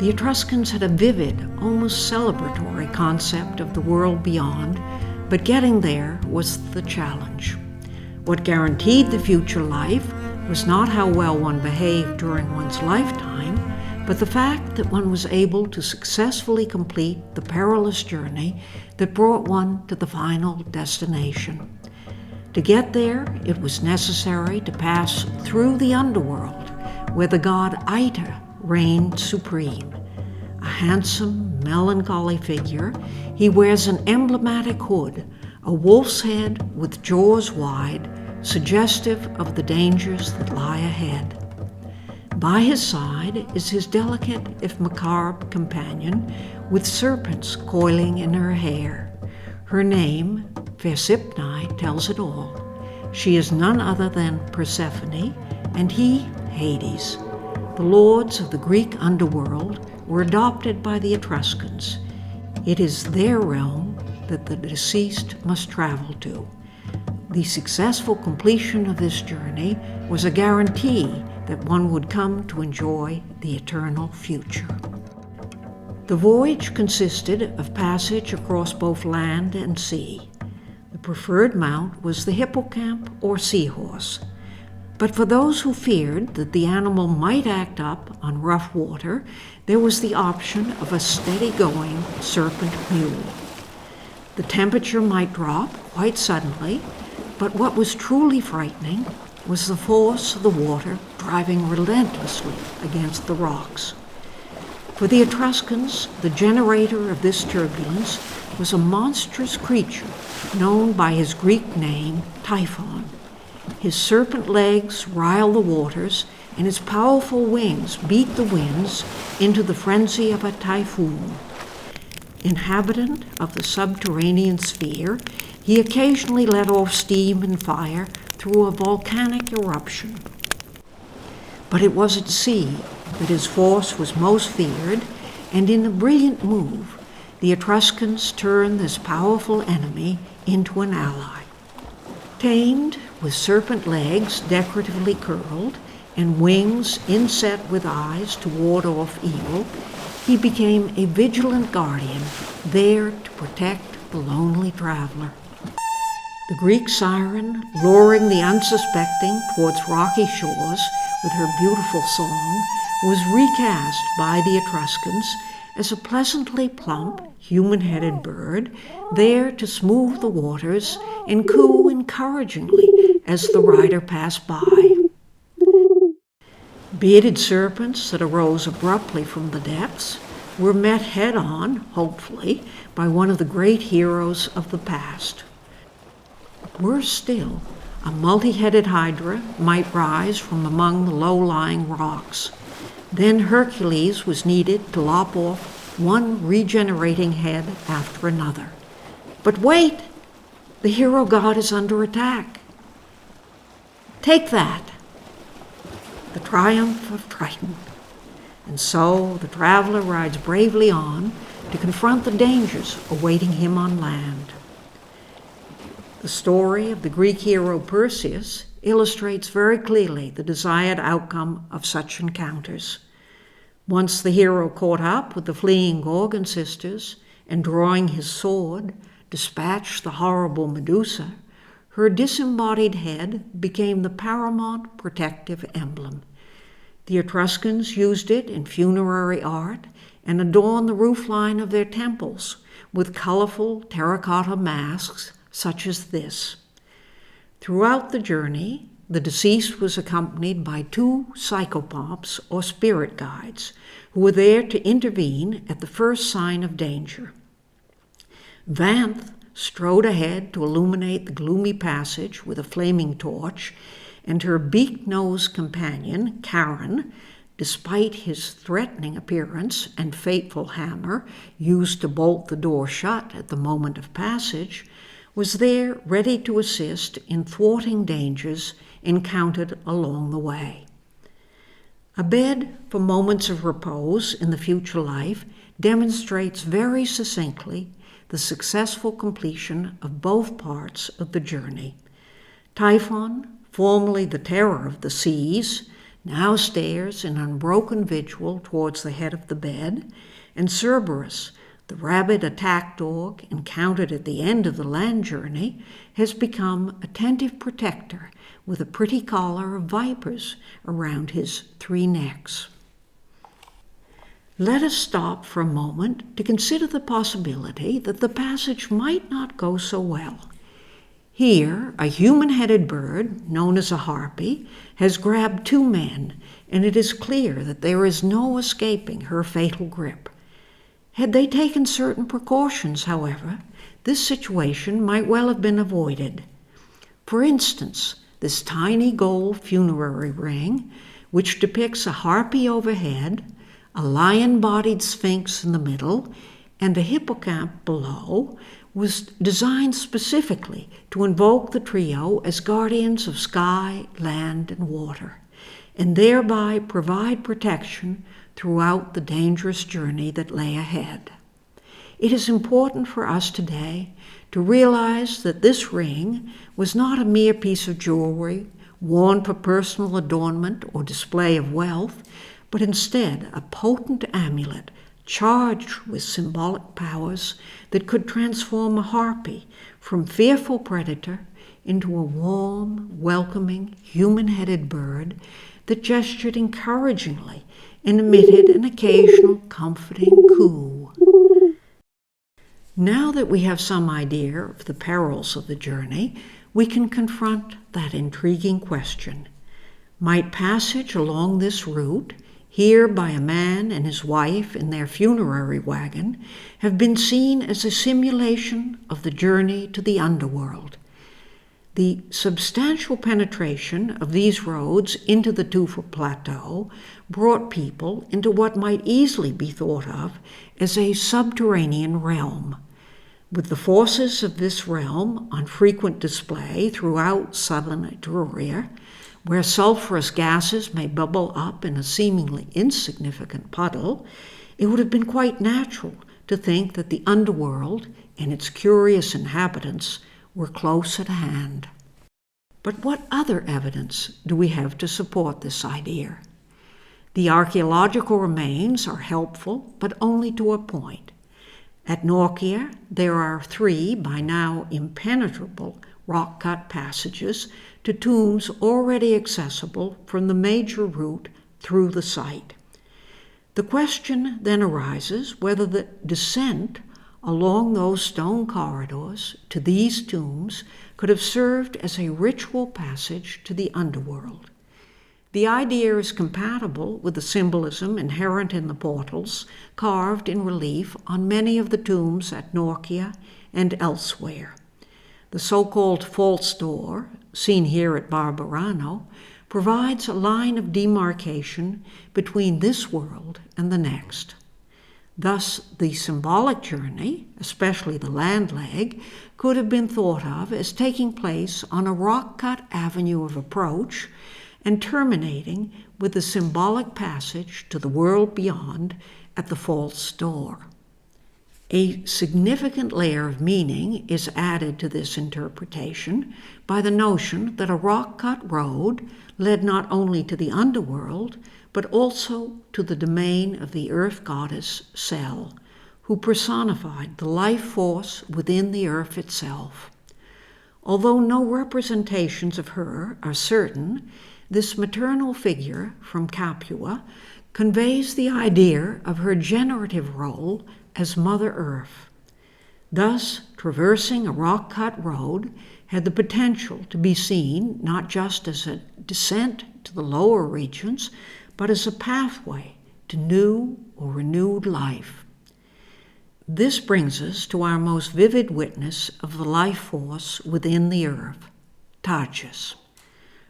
The Etruscans had a vivid, almost celebratory concept of the world beyond, but getting there was the challenge. What guaranteed the future life was not how well one behaved during one's lifetime, but the fact that one was able to successfully complete the perilous journey that brought one to the final destination. To get there, it was necessary to pass through the underworld, where the god Ita reigned supreme. A handsome, melancholy figure, he wears an emblematic hood, a wolf's head with jaws wide, suggestive of the dangers that lie ahead. By his side is his delicate, if macabre, companion, with serpents coiling in her hair. Her name, Persephone, tells it all. She is none other than Persephone, and he, Hades. The lords of the Greek underworld were adopted by the Etruscans. It is their realm that the deceased must travel to. The successful completion of this journey was a guarantee that one would come to enjoy the eternal future. The voyage consisted of passage across both land and sea. The preferred mount was the hippocamp or seahorse. But for those who feared that the animal might act up on rough water, there was the option of a steady-going serpent mule. The temperature might drop quite suddenly, but what was truly frightening was the force of the water driving relentlessly against the rocks. For the Etruscans, the generator of this turbulence was a monstrous creature known by his Greek name, Typhon. His serpent legs rile the waters, and his powerful wings beat the winds into the frenzy of a typhoon. Inhabitant of the subterranean sphere, he occasionally let off steam and fire through a volcanic eruption. But it was at sea that his force was most feared, and in a brilliant move, the Etruscans turned this powerful enemy into an ally. Tamed, with serpent legs decoratively curled and wings inset with eyes to ward off evil, he became a vigilant guardian, there to protect the lonely traveler. The Greek siren, luring the unsuspecting towards rocky shores with her beautiful song, was recast by the Etruscans as a pleasantly plump, human-headed bird, there to smooth the waters and coo encouragingly as the rider passed by. Bearded serpents that arose abruptly from the depths were met head-on, hopefully, by one of the great heroes of the past. Worse still, a multi-headed hydra might rise from among the low-lying rocks. Then Hercules was needed to lop off one regenerating head after another. But wait! The hero god is under attack. Take that! The triumph of Triton. And so the traveler rides bravely on to confront the dangers awaiting him on land. The story of the Greek hero Perseus illustrates very clearly the desired outcome of such encounters. Once the hero caught up with the fleeing Gorgon sisters and, drawing his sword, dispatched the horrible Medusa, her disembodied head became the paramount protective emblem. The Etruscans used it in funerary art and adorned the roofline of their temples with colorful terracotta masks such as this. Throughout the journey, the deceased was accompanied by two psychopomps or spirit guides who were there to intervene at the first sign of danger. Vanth strode ahead to illuminate the gloomy passage with a flaming torch, and her beak-nosed companion, Charon, despite his threatening appearance and fateful hammer used to bolt the door shut at the moment of passage, was there ready to assist in thwarting dangers encountered along the way. A bed for moments of repose in the future life demonstrates very succinctly the successful completion of both parts of the journey. Typhon, formerly the terror of the seas, now stares in unbroken vigil towards the head of the bed, and Cerberus, the rabid attack dog encountered at the end of the land journey, has become attentive protector with a pretty collar of vipers around his 3 necks. Let us stop for a moment to consider the possibility that the passage might not go so well. Here, a human-headed bird, known as a harpy, has grabbed 2 men, and it is clear that there is no escaping her fatal grip. Had they taken certain precautions, however, this situation might well have been avoided. For instance, this tiny gold funerary ring, which depicts a harpy overhead, a lion-bodied sphinx in the middle, and a hippocamp below, was designed specifically to invoke the trio as guardians of sky, land, and water, and thereby provide protection throughout the dangerous journey that lay ahead. It is important for us today to realize that this ring was not a mere piece of jewelry worn for personal adornment or display of wealth, but instead a potent amulet charged with symbolic powers that could transform a harpy from fearful predator into a warm, welcoming, human-headed bird that gestured encouragingly and emitted an occasional comforting coo. Now that we have some idea of the perils of the journey, we can confront that intriguing question. Might passage along this route, here by a man and his wife in their funerary wagon, have been seen as a simulation of the journey to the underworld? The substantial penetration of these roads into the Tufa Plateau brought people into what might easily be thought of as a subterranean realm. With the forces of this realm on frequent display throughout southern Etruria, where sulfurous gases may bubble up in a seemingly insignificant puddle, it would have been quite natural to think that the underworld and its curious inhabitants were close at hand. But what other evidence do we have to support this idea? The archaeological remains are helpful, but only to a point. At Norcia, there are 3 by now impenetrable rock-cut passages to tombs already accessible from the major route through the site. The question then arises whether the descent along those stone corridors to these tombs could have served as a ritual passage to the underworld. The idea is compatible with the symbolism inherent in the portals carved in relief on many of the tombs at Norcia and elsewhere. The so-called false door, seen here at Barberano, provides a line of demarcation between this world and the next. Thus, the symbolic journey, especially the land leg, could have been thought of as taking place on a rock-cut avenue of approach and terminating with the symbolic passage to the world beyond at the false door. A significant layer of meaning is added to this interpretation by the notion that a rock-cut road led not only to the underworld, but also to the domain of the earth goddess Sel, who personified the life force within the earth itself. Although no representations of her are certain, this maternal figure from Capua conveys the idea of her generative role as Mother Earth. Thus, traversing a rock-cut road had the potential to be seen not just as a descent to the lower regions, but as a pathway to new or renewed life. This brings us to our most vivid witness of the life force within the earth, Tarchus.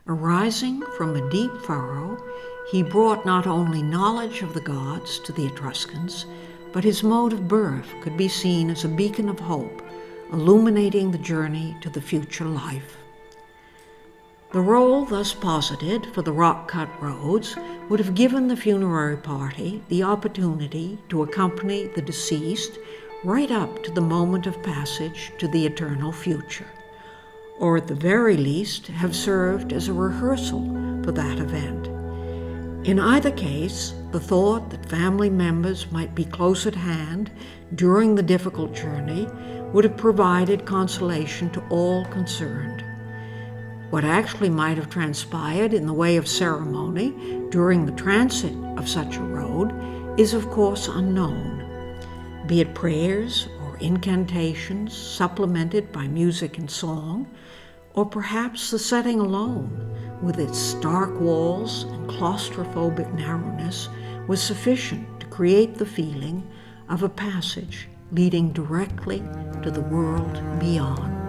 Arising from a deep furrow, he brought not only knowledge of the gods to the Etruscans, but his mode of birth could be seen as a beacon of hope, illuminating the journey to the future life. The role thus posited for the rock-cut roads would have given the funerary party the opportunity to accompany the deceased right up to the moment of passage to the eternal future, or at the very least have served as a rehearsal for that event. In either case, the thought that family members might be close at hand during the difficult journey would have provided consolation to all concerned. What actually might have transpired in the way of ceremony during the transit of such a road is of course unknown, be it prayers or incantations supplemented by music and song, or perhaps the setting alone, with its stark walls and claustrophobic narrowness, was sufficient to create the feeling of a passage leading directly to the world beyond.